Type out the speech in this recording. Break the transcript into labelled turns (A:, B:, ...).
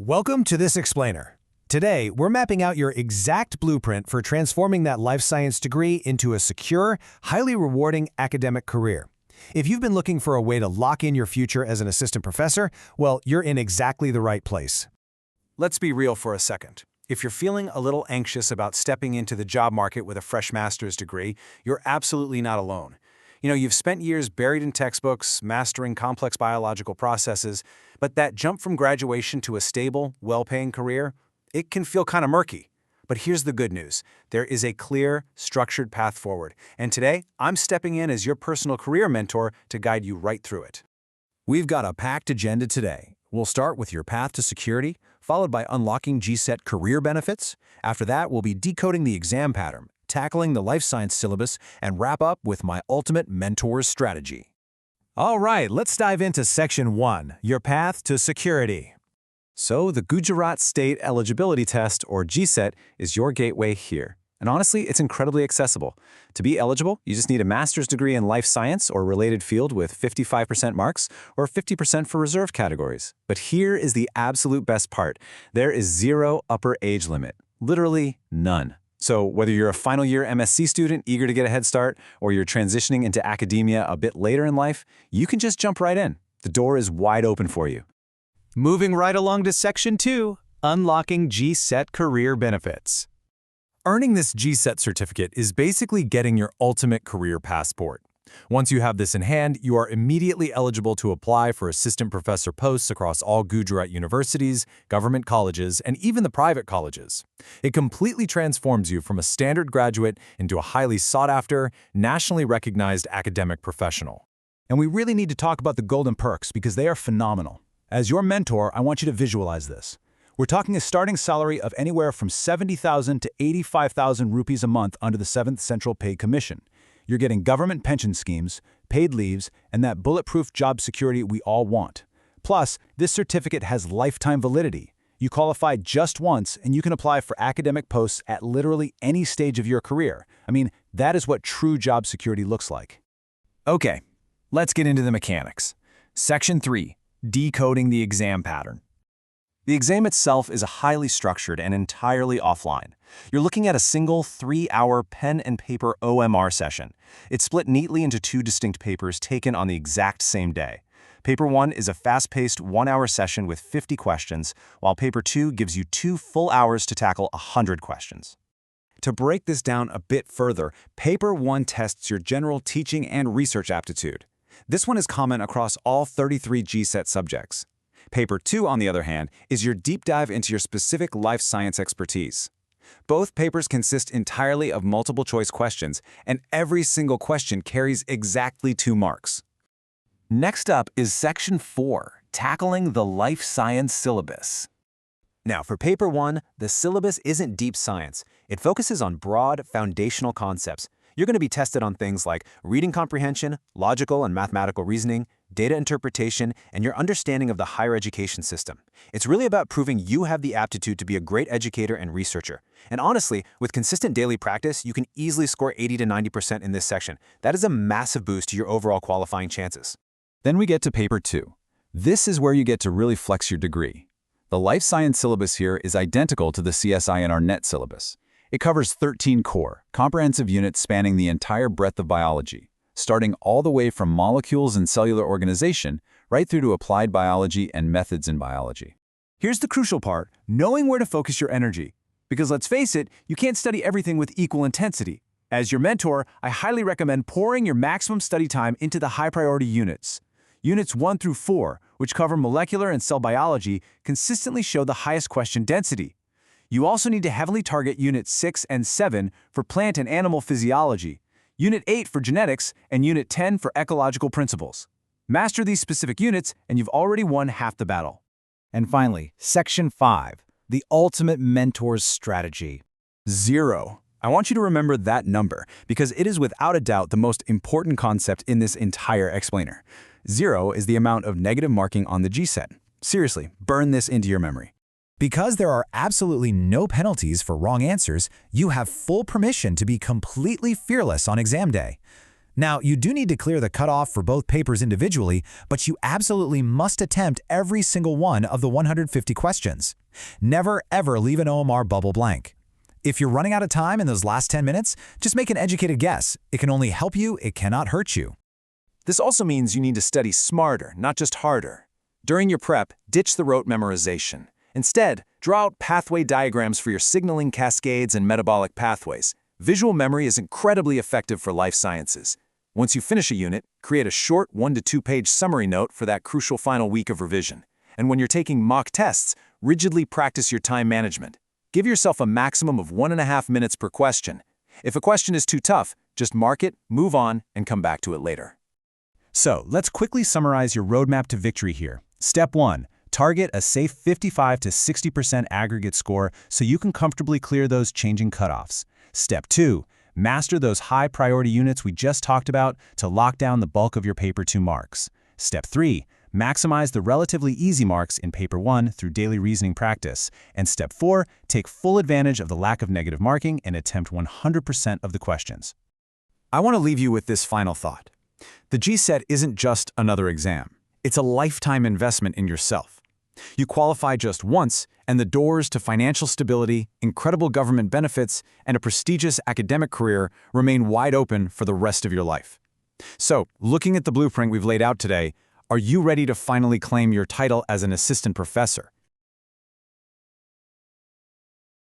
A: Welcome to this explainer. Today, we're mapping out your exact blueprint for transforming that life science degree into a secure, highly rewarding academic career. If you've been looking for a way to lock in your future as an assistant professor, well, you're in exactly the right place.
B: Let's be real for a second. If you're feeling a little anxious about stepping into the job market with a fresh master's degree, you're absolutely not alone. You've spent years buried in textbooks, mastering complex biological processes, but that jump from graduation to a stable, well-paying career, it can feel kind of murky. But here's the good news. There is a clear, structured path forward. And today, I'm stepping in as your personal career mentor to guide you right through it.
A: We've got a packed agenda today. We'll start with your path to security, followed by unlocking GSET career benefits. After that, we'll be decoding the exam pattern, tackling the life science syllabus, and wrap up with my ultimate mentor's strategy. All right, let's dive into Section 1, your path to security.
C: So the Gujarat State Eligibility Test, or GSET, is your gateway here. And honestly, it's incredibly accessible. To be eligible, you just need a master's degree in life science or related field with 55% marks or 50% for reserve categories. But here is the absolute best part. There is zero upper age limit. Literally none. So whether you're a final year MSc student eager to get a head start, or you're transitioning into academia a bit later in life, you can just jump right in. The door is wide open for you.
A: Moving right along to Section 2, unlocking GSET career benefits. Earning this GSET certificate is basically getting your ultimate career passport. Once you have this in hand, you are immediately eligible to apply for assistant professor posts across all Gujarat universities, government colleges, and even the private colleges. It completely transforms you from a standard graduate into a highly sought-after, nationally recognized academic professional. And we really need to talk about the golden perks because they are phenomenal. As your mentor, I want you to visualize this. We're talking a starting salary of anywhere from 70,000 to 85,000 rupees a month under the 7th Central Pay Commission. You're getting government pension schemes, paid leaves, and that bulletproof job security we all want. Plus, this certificate has lifetime validity. You qualify just once, and you can apply for academic posts at literally any stage of your career. I mean, that is what true job security looks like. Okay, let's get into the mechanics. Section 3, decoding the exam pattern.
C: The exam itself is highly structured and entirely offline. You're looking at a single 3-hour pen and paper OMR session. It's split neatly into 2 distinct papers taken on the exact same day. Paper 1 is a fast-paced 1-hour session with 50 questions, while Paper 2 gives you 2 full hours to tackle 100 questions. To break this down a bit further, Paper 1 tests your general teaching and research aptitude. This one is common across all 33 GSET subjects. Paper 2, on the other hand, is your deep dive into your specific life science expertise. Both papers consist entirely of multiple-choice questions, and every single question carries exactly 2 marks. Next up is Section 4, tackling the life science syllabus. Now, for Paper 1, the syllabus isn't deep science. It focuses on broad, foundational concepts. You're going to be tested on things like reading comprehension, logical and mathematical reasoning, data interpretation, and your understanding of the higher education system. It's really about proving you have the aptitude to be a great educator and researcher. And honestly, with consistent daily practice, you can easily score 80 to 90% in this section. That is a massive boost to your overall qualifying chances. Then we get to Paper 2. This is where you get to really flex your degree. The life science syllabus here is identical to the CSINR NET syllabus. It covers 13 core, comprehensive units spanning the entire breadth of biology, starting all the way from molecules and cellular organization right through to applied biology and methods in biology. Here's the crucial part, knowing where to focus your energy. Because let's face it, you can't study everything with equal intensity. As your mentor, I highly recommend pouring your maximum study time into the high-priority units. Units 1 through 4, which cover molecular and cell biology, consistently show the highest question density. You also need to heavily target Units 6 and 7 for plant and animal physiology, Unit 8 for genetics, and Unit 10 for ecological principles. Master these specific units, and you've already won half the battle.
A: And finally, Section 5, the ultimate mentor's strategy.
C: 0. I want you to remember that number because it is without a doubt the most important concept in this entire explainer. 0 is the amount of negative marking on the GSET. Seriously, burn this into your memory.
A: Because there are absolutely no penalties for wrong answers, you have full permission to be completely fearless on exam day.
D: Now, you do need to clear the cutoff for both papers individually, but you absolutely must attempt every single one of the 150 questions. Never, ever leave an OMR bubble blank. If you're running out of time in those last 10 minutes, just make an educated guess. It can only help you, it cannot hurt you.
C: This also means you need to study smarter, not just harder. During your prep, ditch the rote memorization. Instead, draw out pathway diagrams for your signaling cascades and metabolic pathways. Visual memory is incredibly effective for life sciences. Once you finish a unit, create a short 1 to 2 page summary note for that crucial final week of revision. And when you're taking mock tests, rigidly practice your time management. Give yourself a maximum of 1.5 minutes per question. If a question is too tough, just mark it, move on, and come back to it later.
A: So, let's quickly summarize your roadmap to victory here. Step 1. Target a safe 55 to 60% aggregate score so you can comfortably clear those changing cutoffs. Step 2. Master those high-priority units we just talked about to lock down the bulk of your Paper 2 marks. Step 3. Maximize the relatively easy marks in Paper 1 through daily reasoning practice. And Step 4. Take full advantage of the lack of negative marking and attempt 100% of the questions.
B: I want to leave you with this final thought. The GSET isn't just another exam. It's a lifetime investment in yourself. You qualify just once, and the doors to financial stability, incredible government benefits, and a prestigious academic career remain wide open for the rest of your life. So, looking at the blueprint we've laid out today, are you ready to finally claim your title as an assistant professor?